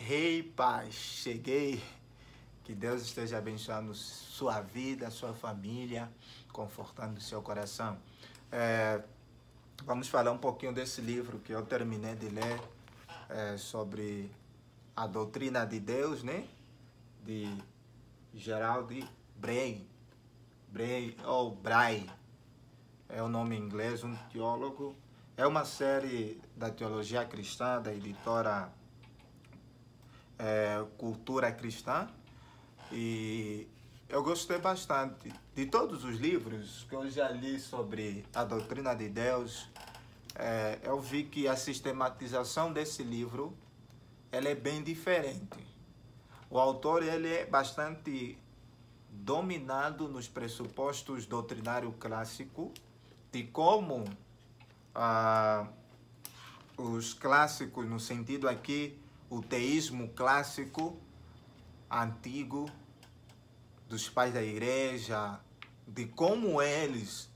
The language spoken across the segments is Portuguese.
Rei Paz, cheguei. Que Deus esteja abençoando sua vida, sua família, confortando seu coração. Vamos falar um pouquinho desse livro que eu terminei de ler sobre a doutrina de Deus, né? De Gerald Bray. Bray é o nome em inglês, um teólogo. É uma série da teologia cristã, da editora Cultura Cristã. E eu gostei bastante de todos os livros que eu já li sobre a doutrina de Deus. Eu vi que a sistematização desse livro ela é bem diferente. O autor ele é bastante dominado nos pressupostos doutrinário clássico de como os clássicos, no sentido aqui, o teísmo clássico, antigo, dos pais da igreja, de como eles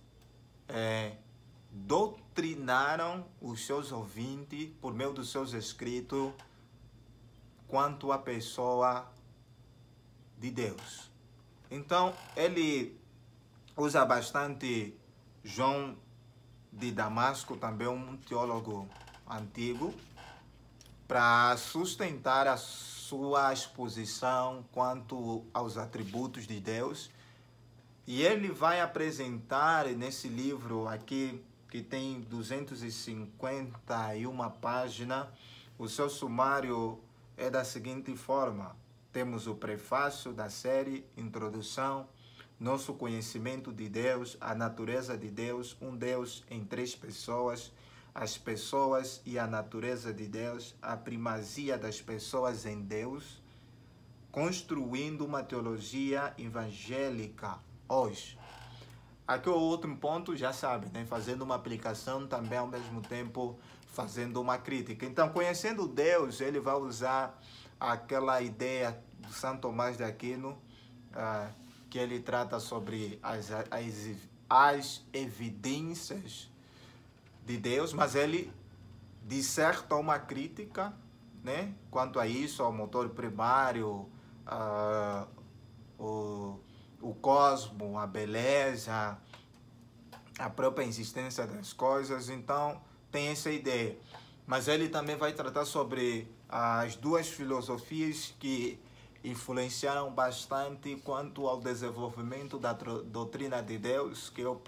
doutrinaram os seus ouvintes por meio dos seus escritos quanto à pessoa de Deus. Então, ele usa bastante João de Damasco, também um teólogo antigo, para sustentar a sua exposição quanto aos atributos de Deus. E ele vai apresentar nesse livro aqui, que tem 251 páginas, o seu sumário é da seguinte forma. Temos o prefácio da série, introdução, nosso conhecimento de Deus, a natureza de Deus, um Deus em três pessoas, as pessoas e a natureza de Deus, a primazia das pessoas em Deus, construindo uma teologia evangélica hoje. Aqui o último ponto, já sabe, né? Fazendo uma aplicação também ao mesmo tempo fazendo uma crítica. Então, conhecendo Deus, ele vai usar aquela ideia do Santo Tomás de Aquino, que ele trata sobre as evidências de Deus, mas ele disserta uma crítica, né, quanto a isso, ao motor primário, o cosmo, a beleza, a própria existência das coisas. Então tem essa ideia, mas ele também vai tratar sobre as duas filosofias que influenciaram bastante quanto ao desenvolvimento da doutrina de Deus, que é o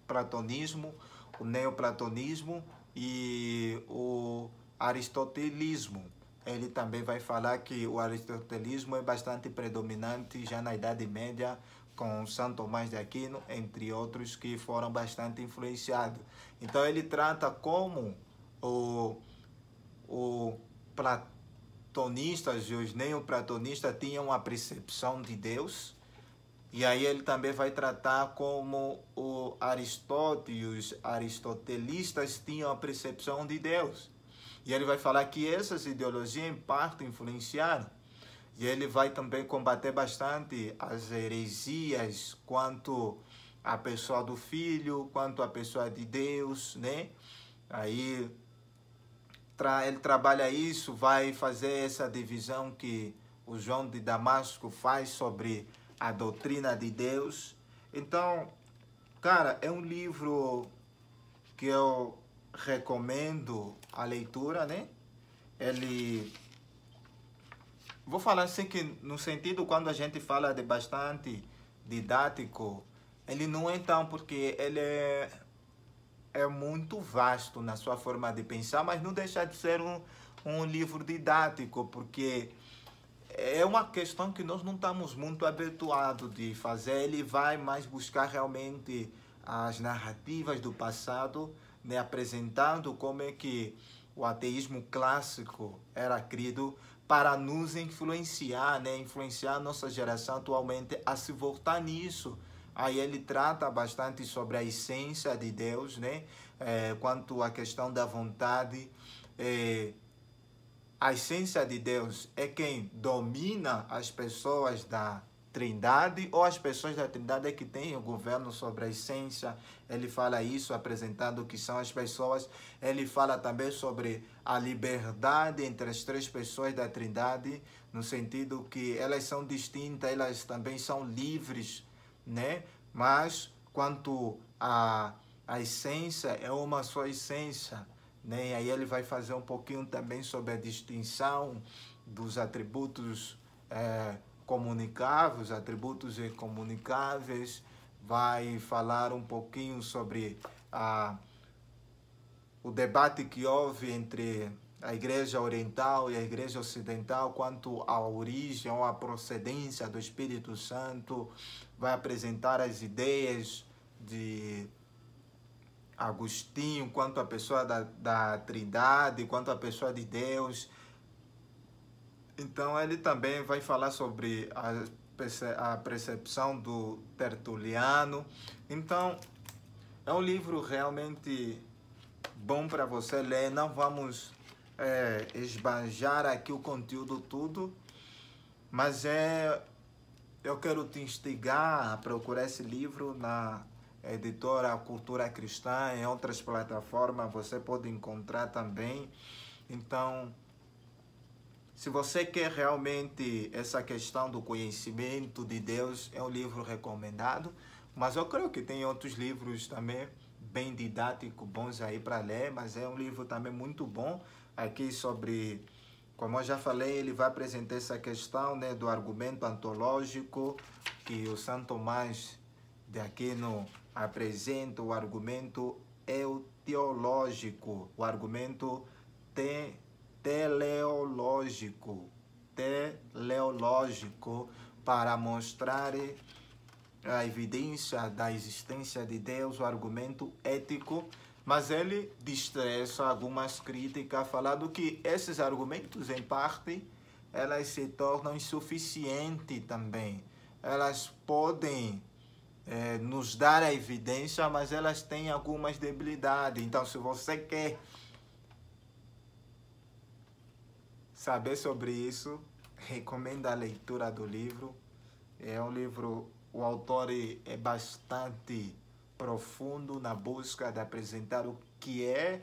platonismo, o neoplatonismo e o aristotelismo. Ele também vai falar que o aristotelismo é bastante predominante já na Idade Média, com Santo Tomás de Aquino, entre outros que foram bastante influenciados. Então ele trata como o platonistas e os neoplatonistas tinham a percepção de Deus. E aí ele também vai tratar como o Aristóteles e os aristotelistas tinham a percepção de Deus. E ele vai falar que essas ideologias em parte influenciaram. E ele vai também combater bastante as heresias quanto à pessoa do Filho, quanto à pessoa de Deus, né? Aí ele trabalha isso, vai fazer essa divisão que o João de Damasco faz sobre a doutrina de Deus. Então, cara, é um livro que eu recomendo a leitura, né? Vou falar assim que no sentido quando a gente fala de bastante didático, ele não é tão, porque ele é muito vasto na sua forma de pensar, mas não deixa de ser um livro didático, porque é uma questão que nós não estamos muito habituados de fazer. Ele vai mais buscar realmente as narrativas do passado, né, apresentando como é que o ateísmo clássico era crido para nos influenciar, né, influenciar a nossa geração atualmente a se voltar nisso. Aí ele trata bastante sobre a essência de Deus, né, quanto à questão da vontade. A essência de Deus é quem domina as pessoas da Trindade, ou as pessoas da Trindade é que têm o governo sobre a essência. Ele fala isso, apresentando o que são as pessoas. Ele fala também sobre a liberdade entre as três pessoas da Trindade, no sentido que elas são distintas, elas também são livres, né? Mas quanto a essência, é uma só essência, né? E aí ele vai fazer um pouquinho também sobre a distinção dos atributos comunicáveis, atributos incomunicáveis, vai falar um pouquinho sobre o debate que houve entre a Igreja Oriental e a Igreja Ocidental quanto à origem ou à procedência do Espírito Santo, vai apresentar as ideias de Agostinho quanto à pessoa da Trindade, quanto à pessoa de Deus. Então ele também vai falar sobre a percepção do Tertuliano. Então é um livro realmente bom para você ler. Não vamos esbanjar aqui o conteúdo tudo, mas eu quero te instigar a procurar esse livro na editora Cultura Cristã. Em outras plataformas você pode encontrar também. Então, se você quer realmente essa questão do conhecimento de Deus, é um livro recomendado. Mas eu creio que tem outros livros também bem didáticos, bons aí para ler. Mas é um livro também muito bom aqui sobre, como eu já falei, ele vai apresentar essa questão, né, do argumento antológico, que o Santo Tomás de Aquino apresenta, o argumento teológico, o argumento teleológico, para mostrar a evidência da existência de Deus, o argumento ético, mas ele destressa algumas críticas, falando que esses argumentos, em parte, elas se tornam insuficientes também. Elas podem nos dar a evidência, mas elas têm algumas debilidades. Então, se você quer saber sobre isso, recomendo a leitura do livro. É um livro, o autor é bastante profundo na busca de apresentar o que é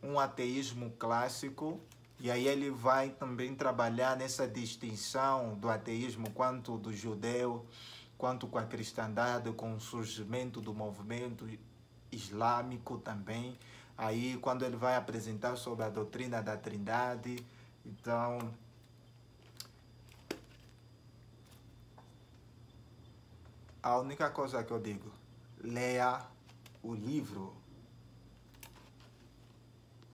um ateísmo clássico, e aí ele vai também trabalhar nessa distinção do ateísmo quanto do judeu, quanto com a cristandade, com o surgimento do movimento islâmico também. Aí quando ele vai apresentar sobre a doutrina da Trindade, então a única coisa que eu digo, leia o livro.